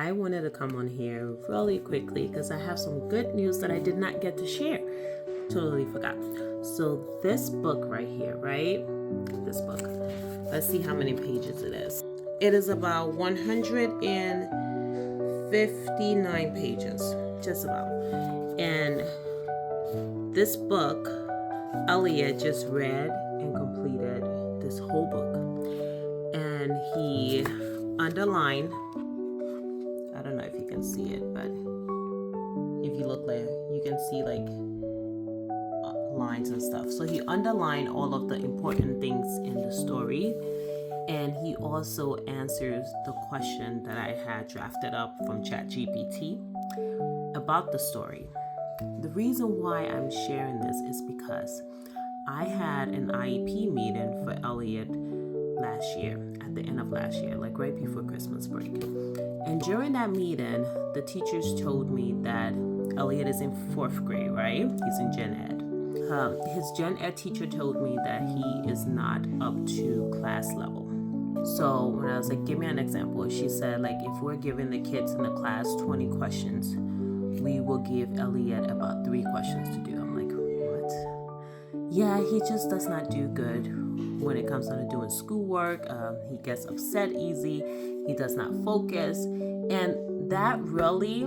I wanted to come on here really quickly because I have some good news that I did not get to share. Totally forgot. So this book right here, right? This book. Let's see how many pages it is. It is about 159 pages, just about. And this book, Elliot just read and completed this whole book. And he underlined, I don't know if you can see it, but if you look there, you can see like lines and stuff. So he underlined all of the important things in the story, and he also answers the question that I had drafted up from ChatGPT about the story. The reason why I'm sharing this is because I had an IEP meeting for Elliot last year, at the end of last year, like right before Christmas break. And during that meeting, the teachers told me that Elliot is in 4th grade, right? He's in Gen Ed. His Gen Ed teacher told me that he is not up to class level. So when I was like, give me an example, she said, like, if we're giving the kids in the class 20 questions, we will give Elliot about 3 questions to do. I'm like, what? Yeah, he just does not do good when it comes down to doing schoolwork. He gets upset easy. He does not focus. And that really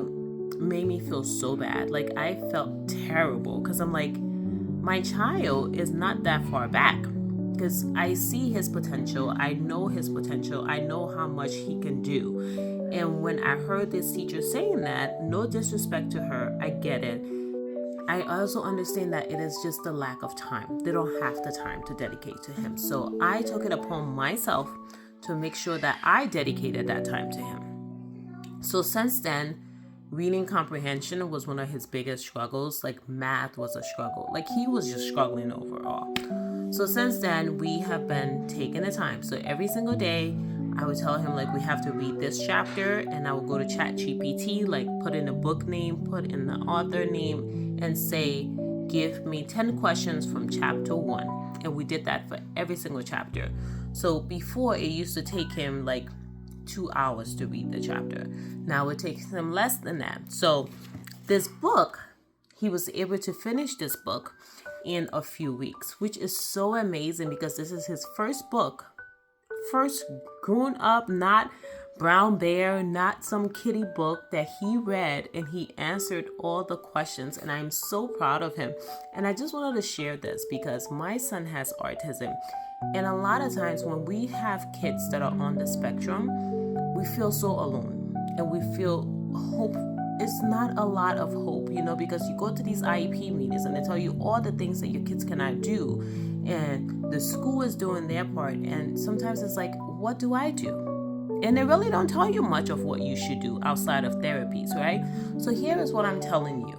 made me feel so bad. Like, I felt terrible because I'm like, my child is not that far back, because I see his potential. I know his potential. I know how much he can do. And when I heard this teacher saying that, no disrespect to her, I get it. I also understand that it is just the lack of time. They don't have the time to dedicate to him. So I took it upon myself to make sure that I dedicated that time to him. So since then, reading comprehension was one of his biggest struggles. Like, math was a struggle. Like, he was just struggling overall. So since then, we have been taking the time. So every single day, I would tell him, like, we have to read this chapter, and I would go to ChatGPT, like, put in the book name, put in the author name, and say, give me 10 questions from chapter 1. And we did that for every single chapter. So before, it used to take him like 2 hours to read the chapter. Now it takes him less than that. So this book, he was able to finish this book in a few weeks, which is so amazing because this is his first book, first grown up, not Brown Bear, not some kiddie book that he read, and he answered all the questions, and I'm so proud of him. And I just wanted to share this because my son has autism, and a lot of times when we have kids that are on the spectrum, we feel so alone, and we feel hope. It's not a lot of hope, because you go to these IEP meetings and they tell you all the things that your kids cannot do, and the school is doing their part, and sometimes it's like, what do I do? And they really don't tell you much of what you should do outside of therapies, right? So here is what I'm telling you,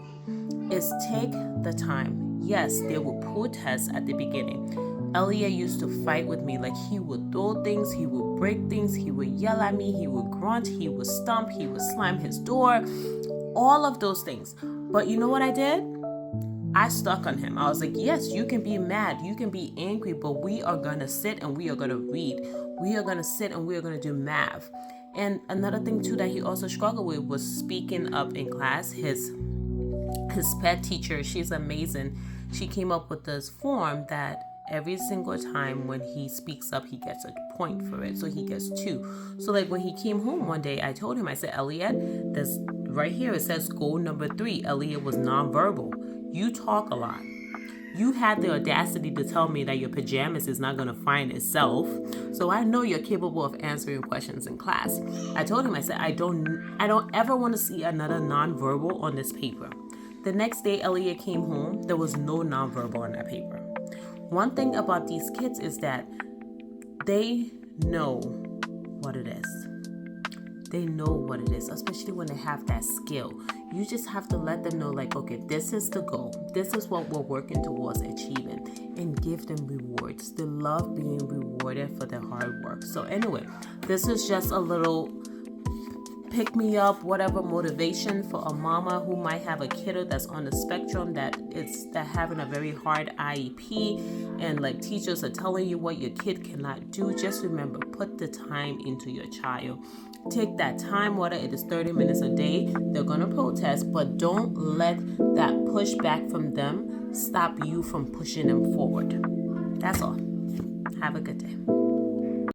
is take the time. Yes, there were protests at the beginning. Elliot used to fight with me. Like, he would throw things, he would break things, he would yell at me, he would grunt, he would stomp, he would slam his door, all of those things. But you know what I did? I stuck on him. I was like, yes, you can be mad, you can be angry, but we are going to sit and we are going to read. We are going to sit and we are going to do math. And another thing too that he also struggled with was speaking up in class. His pet teacher, she's amazing. She came up with this form that every single time when he speaks up, he gets a point for it. So he gets 2. So like when he came home one day, I told him, I said, Elliot, this right here, it says goal number 3. Elliot was nonverbal. You talk a lot. You had the audacity to tell me that your pajamas is not going to find itself. So I know you're capable of answering questions in class. I told him, I said, I don't ever want to see another nonverbal on this paper. The next day, Elliot came home. There was no nonverbal on that paper. One thing about these kids is that they know what it is. They know what it is, especially when they have that skill. You just have to let them know, like, okay, this is the goal. This is what we're working towards achieving, and give them rewards. They love being rewarded for their hard work. So anyway, this is just a little pick me up, whatever motivation for a mama who might have a kiddo that's on the spectrum that having a very hard IEP, and like teachers are telling you what your kid cannot do. Just remember, put the time into your child. Take that time, whether it is 30 minutes a day. They're going to protest, but don't let that pushback from them stop you from pushing them forward. That's all. Have a good day.